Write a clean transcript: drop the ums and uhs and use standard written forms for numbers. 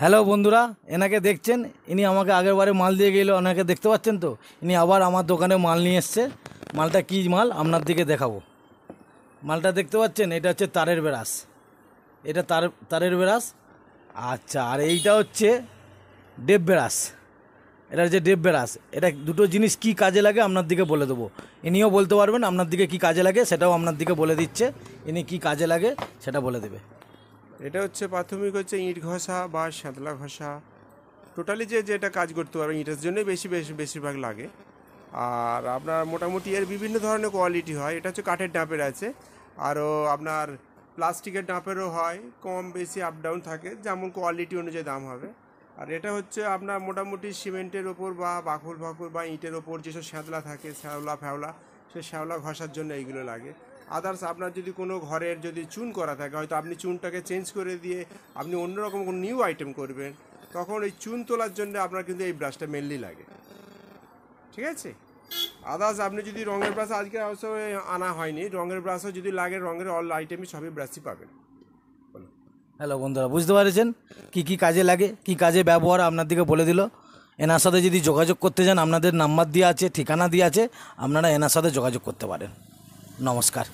Hello বন্ধুরা, এনাকে দেখছেন, ইনি আমাকে আগের বারে মাল দিয়ে গেল, ওনাকে দেখতে পাচ্ছেন তো। ইনি আবার আমার দোকানে মাল নিয়ে এসছে। মালটা কী মাল আপনার দিকে দেখাবো। মালটা দেখতে পাচ্ছেন, এটা হচ্ছে তারের ব্রাশ। এটা তারের ব্রাশ। আচ্ছা, আর এইটা হচ্ছে ডেপ ব্রাশ। এটা হচ্ছে ডেপ ব্রাশ। এটা দুটো জিনিস কি কাজে লাগে আপনার দিকে বলে দেবো। ইনিও বলতে পারবেন আপনার দিকে কি কাজে লাগে, সেটাও আপনার দিকে বলে দিচ্ছে। ইনি কি কাজে লাগে সেটা বলে দেবে। এটা হচ্ছে প্রাথমিক হচ্ছে ইঁট ঘষা বা শ্যাতলা ঘষা, টোটালি যেটা কাজ করতে পারবে ইঁটের জন্যই বেশিরভাগ লাগে। আর আপনার মোটামুটি এর বিভিন্ন ধরনের কোয়ালিটি হয়। এটা হচ্ছে কাঠের ডাঁপের আছে, আরও আপনার প্লাস্টিকের ডাঁপেরও হয়, কম বেশি আপ ডাউন থাকে, যেমন কোয়ালিটি অনুযায়ী দাম হবে। আর এটা হচ্ছে আপনার মোটামুটি সিমেন্টের ওপর বা বাকুর বা ইঁটের ওপর যেসব শ্যাতলা থাকে, শ্যাওলা ফ্যাওলা, সেই শ্যাওলা ঘষার জন্য এইগুলো লাগে। আদার্স আপনার যদি কোনো ঘরের যদি চুন করা থাকে, হয়তো আপনি চুনটাকে চেঞ্জ করে দিয়ে আপনি অন্যরকম কোনো নিউ আইটেম করবেন, তখন এই চুন তোলার জন্য আপনার কিন্তু এই ব্রাশটা মেনলি লাগে। ঠিক আছে। আদার্স আপনি যদি রঙের ব্রাশ আজকে অবশ্য আনা হয়নি, রঙের ব্রাশও যদি লাগে, রঙের অল আইটেমই সবই ব্রাশই পাবেন। হ্যালো বন্ধুরা, বুঝতে পারছেন কি কি কাজে লাগে, কি কাজে ব্যবহার আপনার দিকে বলে দিল। এনার সাথে যদি যোগাযোগ করতে চান, আপনাদের নাম্বার দেওয়া আছে, ঠিকানা দেওয়া আছে, আপনারা এনার সাথে যোগাযোগ করতে পারেন। নমস্কার।